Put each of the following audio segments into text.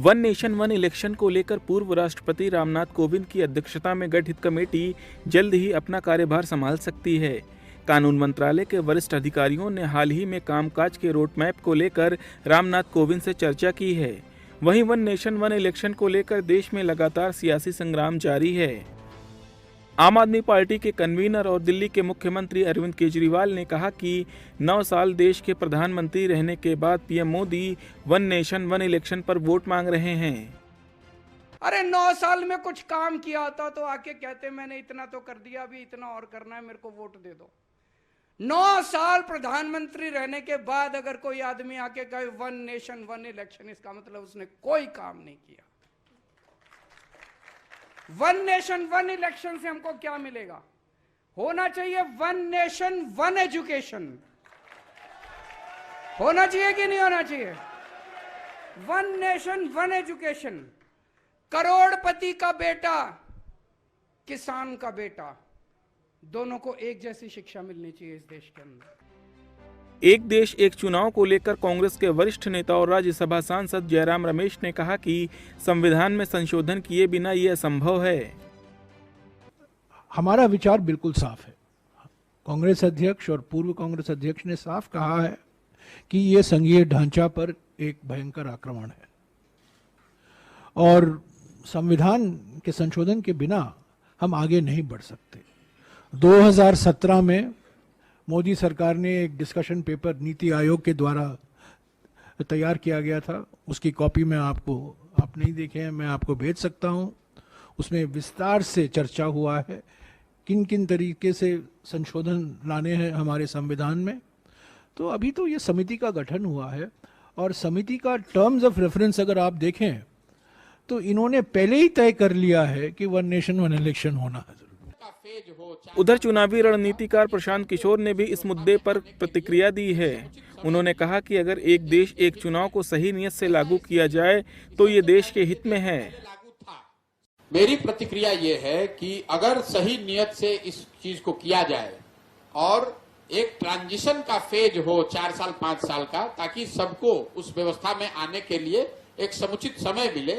One nation one election को लेकर पूर्व राष्ट्रपति रामनाथ कोविंद की अध्यक्षता में गठित कमेटी जल्द ही अपना कार्यभार संभाल सकती है। कानून मंत्रालय के वरिष्ठ अधिकारियों ने हाल ही में कामकाज के रोडमैप को लेकर रामनाथ कोविंद से चर्चा की है। वहीं वन नेशन वन इलेक्शन को लेकर देश में लगातार सियासी संग्राम जारी है। आम आदमी पार्टी के कन्वीनर और दिल्ली के मुख्यमंत्री अरविंद केजरीवाल ने कहा कि 9 साल देश के प्रधानमंत्री रहने के बाद PM Modi one nation one election पर वोट मांग रहे हैं। अरे 9 साल में कुछ काम किया होता तो आके कहते मैंने इतना तो कर दिया, अभी इतना और करना है, मेरे को वोट दे दो। 9 साल प्रधानमंत्री रहने के बाद अगर कोई आदमी आके कहे वन नेशन वन इलेक्शन, इसका मतलब उसने कोई काम नहीं किया। वन नेशन वन इलेक्शन से हमको क्या मिलेगा? होना चाहिए वन नेशन वन एजुकेशन। होना चाहिए कि नहीं होना चाहिए? One nation one education. करोड़पति का बेटा, किसान का बेटा, दोनों को एक जैसी शिक्षा मिलनी चाहिए इस देश के अंदर। एक देश एक चुनाव को लेकर कांग्रेस के वरिष्ठ नेता और राज्यसभा सांसद जयराम रमेश ने कहा कि संविधान में संशोधन किए बिना यह असंभव है। हमारा विचार बिल्कुल साफ है। कांग्रेस अध्यक्ष और पूर्व कांग्रेस अध्यक्ष ने साफ कहा है कि यह संघीय ढांचा पर एक भयंकर आक्रमण है और संविधान के संशोधन के बिना हम आगे नहीं बढ़ सकते। 2017 में मोदी सरकार ने एक डिस्कशन पेपर नीति आयोग के द्वारा तैयार किया गया था, उसकी कॉपी में आप नहीं देखे हैं, मैं आपको भेज सकता हूं। उसमें विस्तार से चर्चा हुआ है किन किन तरीके से संशोधन लाने हैं हमारे संविधान में। तो अभी तो ये समिति का गठन हुआ है और समिति का टर्म्स ऑफ रेफरेंस अगर आप देखें तो इन्होंने पहले ही तय कर लिया है कि वन नेशन वन इलेक्शन होना है। उधर चुनावी रणनीतिकार प्रशांत किशोर ने भी इस मुद्दे पर प्रतिक्रिया दी है। उन्होंने कहा कि अगर एक देश एक चुनाव को सही नियत से लागू किया जाए तो ये देश के हित में है। मेरी प्रतिक्रिया ये है कि अगर सही नियत से इस चीज को किया जाए और एक ट्रांजिशन का फेज हो 4 साल 5 साल का, ताकि सबको उस व्यवस्था में आने के लिए एक समुचित समय मिले,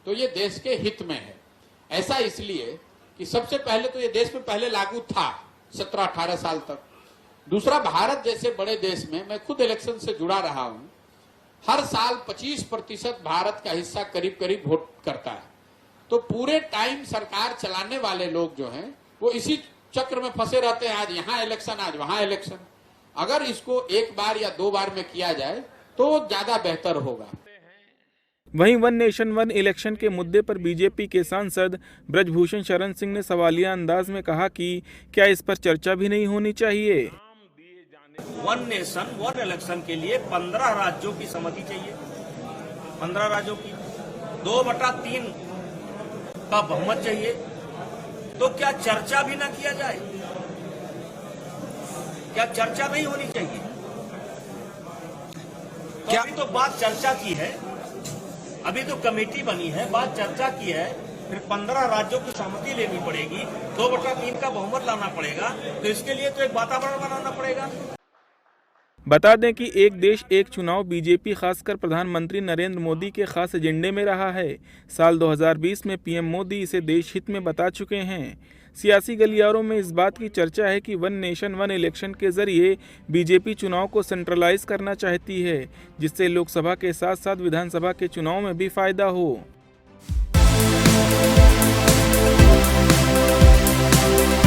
तो ये देश के हित में है। ऐसा इसलिए कि सबसे पहले तो ये देश में पहले लागू था 17-18 साल तक। दूसरा, भारत जैसे बड़े देश में मैं खुद इलेक्शन से जुड़ा रहा हूं, हर साल 25% भारत का हिस्सा करीब करीब वोट करता है। तो पूरे टाइम सरकार चलाने वाले लोग जो हैं वो इसी चक्र में फंसे रहते हैं, आज यहाँ इलेक्शन आज वहां इलेक्शन। अगर इसको एक बार या 2 बार में किया जाए तो ज्यादा बेहतर होगा। वहीं वन नेशन वन इलेक्शन के मुद्दे पर बीजेपी के सांसद ब्रजभूषण शरण सिंह ने सवालिया अंदाज में कहा कि क्या इस पर चर्चा भी नहीं होनी चाहिए? वन नेशन वन इलेक्शन के लिए 15 राज्यों की सहमति चाहिए। 15 राज्यों की 2/3 का बहुमत चाहिए। तो क्या चर्चा भी ना किया जाए? क्या चर्चा नहीं होनी चाहिए? क्या अभी तो बात चर्चा की है, अभी तो कमेटी बनी है, बात चर्चा की है, फिर 15 राज्यों की सहमति लेनी पड़ेगी, 2/3 का बहुमत लाना पड़ेगा। तो इसके लिए तो एक वातावरण बनाना पड़ेगा। बता दें कि एक देश एक चुनाव बीजेपी खासकर प्रधानमंत्री नरेंद्र मोदी के खास एजेंडे में रहा है। साल 2020 में पीएम मोदी इसे देश हित में बता चुके हैं। सियासी गलियारों में इस बात की चर्चा है कि वन नेशन वन इलेक्शन के जरिए बीजेपी चुनाव को सेंट्रलाइज करना चाहती है, जिससे लोकसभा के साथ साथ विधानसभा के चुनाव में भी फायदा हो।